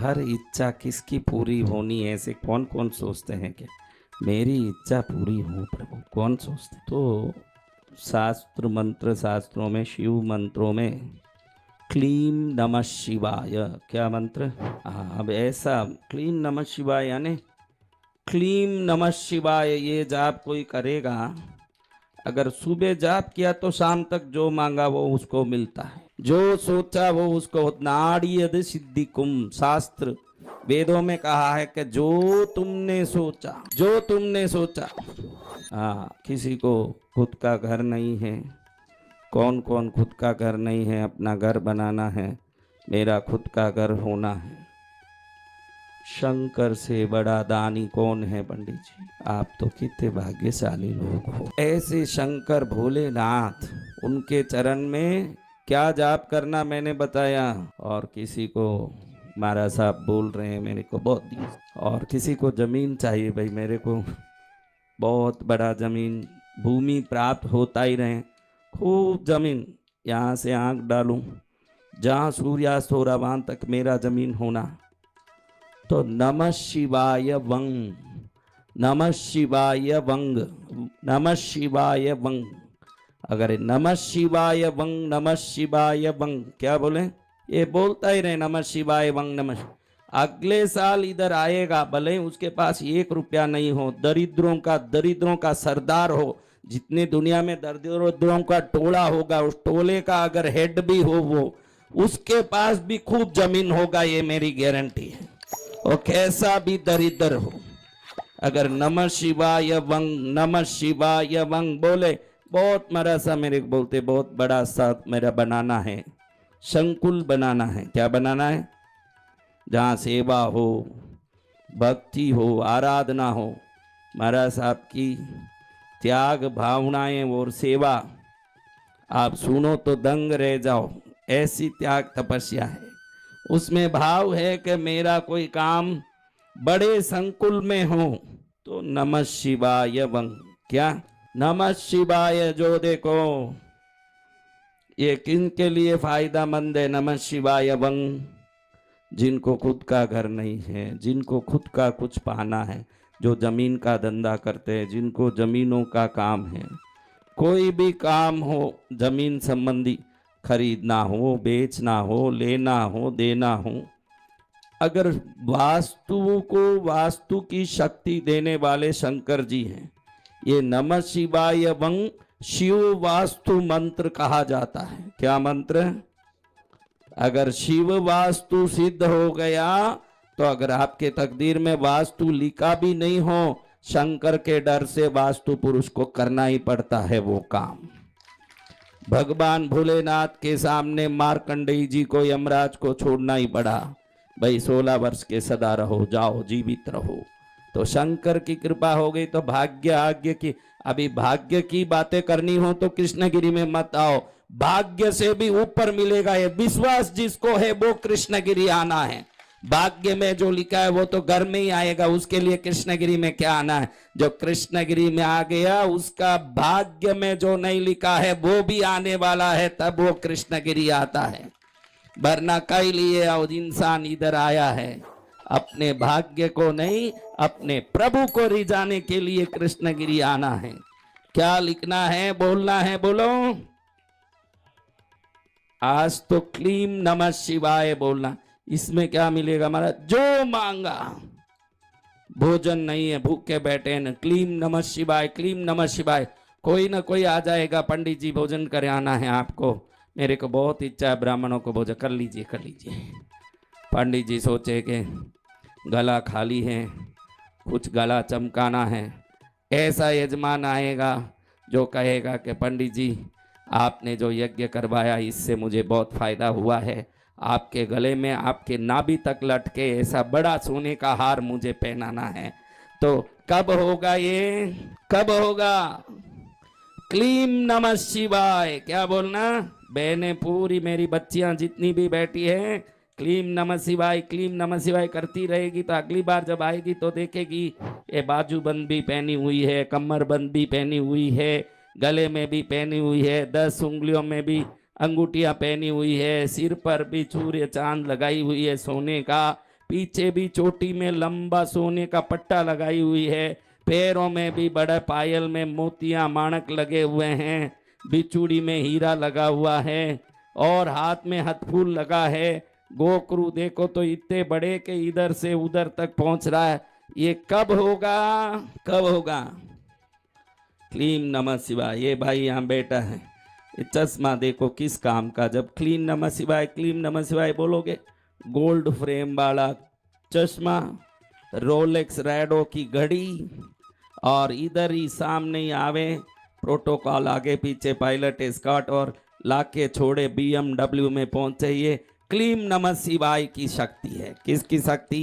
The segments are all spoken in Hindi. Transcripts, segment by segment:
हर इच्छा किसकी पूरी होनी है, ऐसे कौन कौन सोचते हैं कि मेरी इच्छा पूरी हो प्रभु, कौन सोचते हैं? तो शास्त्र मंत्र, शास्त्रों में, शिव मंत्रों में क्लीम नमः शिवाय, क्या मंत्र? हाँ, अब ऐसा क्लीम नमः शिवाय यानी क्लीम नमः शिवाय ये जाप कोई करेगा, अगर सुबह जाप किया तो शाम तक जो मांगा वो उसको मिलता है, जो सोचा वो उसको। नाड़ीयद सिद्धिकुम, शास्त्र वेदों में कहा है कि जो तुमने सोचा, जो तुमने सोचा। हाँ, किसी को खुद का घर नहीं है, कौन कौन खुद का घर नहीं है, अपना घर बनाना है, मेरा खुद का घर होना है। शंकर से बड़ा दानी कौन है पंडित जी? आप तो कितने भाग्यशाली लोग हो। ऐसे शंकर भोलेनाथ, उनके चरण में क्या जाप करना मैंने बताया। और किसी को महाराज साहब बोल रहे हैं मेरे को बहुत दिन, और किसी को जमीन चाहिए, भाई मेरे को बहुत बड़ा जमीन भूमि प्राप्त होता ही रहे, खूब जमीन, यहाँ से आंख डालूं जहाँ सूर्यास्त हो रहा वहां तक मेरा जमीन होना। तो नमः शिवाय वंग, नमः शिवाय वंग, नमः शिवाय वंग। अगर नमः शिवाय वंग, नमः शिवाय वंग क्या बोले, ये बोलता ही रहे नमः शिवाय वंग नमः। अगले साल इधर आएगा, भले उसके पास 1 रुपया नहीं हो, दरिद्रों का सरदार हो, जितने दुनिया में दरिद्रों का टोला होगा, उस टोले का अगर हेड भी हो वो, उसके पास भी खूब जमीन होगा, ये मेरी गारंटी है। और कैसा भी दरिद्र हो, अगर नमः शिवाय वंग, नमः शिवाय वंग बोले, बहुत मरा सा मेरे को बोलते, बहुत बड़ा सा मेरा बनाना है, संकुल बनाना है। क्या बनाना है? जहाँ सेवा हो, भक्ति हो, आराधना हो, महाराज साहब की त्याग भावनाएं और सेवा, आप सुनो तो दंग रह जाओ, ऐसी त्याग तपस्या है। उसमें भाव है कि मेरा कोई काम बड़े संकुल में हो, तो नमः शिवाय वंग। क्या नमः शिवाय? जो देखो ये किन के लिए फायदा मंद है नमः शिवाय वंग? जिनको खुद का घर नहीं है, जिनको खुद का कुछ पाना है, जो जमीन का धंधा करते हैं, जिनको जमीनों का काम है, कोई भी काम हो जमीन संबंधी, खरीदना हो, बेचना हो, लेना हो, देना हो, अगर वास्तु को वास्तु की शक्ति देने वाले शंकर जी हैं, ये नमः शिवाय वंग शिव वास्तु मंत्र कहा जाता है। क्या मंत्र? अगर शिव वास्तु सिद्ध हो गया, तो अगर आपके तकदीर में वास्तु लिखा भी नहीं हो, शंकर के डर से वास्तु पुरुष को करना ही पड़ता है वो काम। भगवान भोलेनाथ के सामने मार्कंडेय जी को, यमराज को छोड़ना ही पड़ा, भाई 16 वर्ष के सदा रहो, जाओ जीवित रहो। तो शंकर की कृपा हो गई, तो भाग्य आज्ञा की। अभी भाग्य की बातें करनी हो तो कृष्णगिरी में मत आओ, भाग्य से भी ऊपर मिलेगा। ये विश्वास जिसको है वो कृष्णगिरी आना है। भाग्य में जो लिखा है वो तो घर में ही आएगा, उसके लिए कृष्णगिरी में क्या आना है? जो कृष्णगिरी में आ गया, उसका भाग्य में जो नहीं लिखा है वो भी आने वाला है, तब वो कृष्णगिरी आता है। वरना कई लिए और इंसान इधर आया है अपने भाग्य को नहीं, अपने प्रभु को रिझाने के लिए कृष्णगिरी आना है। क्या लिखना है, बोलना है, बोलो। आज तो क्लीम नमः शिवाय बोलना। इसमें क्या मिलेगा हमारा? जो मांगा। भोजन नहीं है, भूखे बैठे हैं, क्लीम नमः शिवाय, क्लीम नमः शिवाय। कोई ना कोई आ जाएगा, पंडित जी भोजन करे आना है आपको, मेरे को बहुत इच्छा है ब्राह्मणों को भोजन, कर लीजिए कर लीजिए। पंडित जी सोचे कि गला खाली है, कुछ गला चमकाना है। ऐसा यजमान आएगा जो कहेगा कि पंडित जी आपने जो यज्ञ करवाया इससे मुझे बहुत फायदा हुआ है, आपके गले में आपके नाभि तक लटके ऐसा बड़ा सोने का हार मुझे पहनाना है। तो कब होगा ये? कब होगा? क्लीम नमः शिवाय। क्या बोलना? बहनें पूरी मेरी बच्चियां जितनी भी बैठी हैं, क्लीम नमः शिवाय, क्लीम नमः शिवाय करती रहेगी, तो अगली बार जब आएगी तो देखेगी ये बाजूबंद भी पहनी हुई है, कमरबंद भी पहनी हुई है, गले में भी पहनी हुई है, 10 उंगलियों में भी अंगूठियां पहनी हुई है, सिर पर भी चूर चांद लगाई हुई है सोने का, पीछे भी चोटी में लंबा सोने का पट्टा लगाई हुई है, पैरों में भी बड़े पायल में मोतियां माणक लगे हुए हैं, बिचूड़ी में हीरा लगा हुआ है और हाथ में हथफूल लगा है। गोकरू देखो तो इतने बड़े के इधर से उधर तक पहुंच रहा है। ये कब होगा, कब होगा? क्लीम नमः शिवाय। ये भाई यहाँ बैठा है, ये चश्मा देखो किस काम का। जब क्लीम नमः शिवाय, क्लीम नमः शिवाय बोलोगे, गोल्ड फ्रेम वाला चश्मा, रोलेक्स रैडो की घड़ी, और इधर ही सामने ही आवे प्रोटोकॉल, आगे पीछे पायलट स्कॉट, और लाके छोड़े BMW में पहुंचे। ये क्लीम नमः शिवाय की शक्ति है। किसकी शक्ति?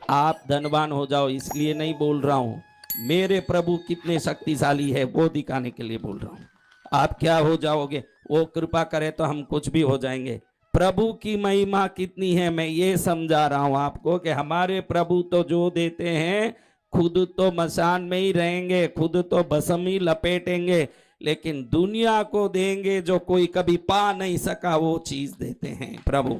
आप धनवान हो जाओ इसलिए नहीं बोल रहा हूं, मेरे प्रभु कितने शक्तिशाली है वो दिखाने के लिए बोल रहा हूं। आप क्या हो जाओगे, वो कृपा करे तो हम कुछ भी हो जाएंगे। प्रभु की महिमा कितनी है मैं ये समझा रहा हूं आपको, कि हमारे प्रभु तो जो देते हैं, खुद तो मसान में ही रहेंगे, खुद तो भस्म ही लपेटेंगे, लेकिन दुनिया को देंगे जो कोई कभी पा नहीं सका, वो चीज देते हैं प्रभु।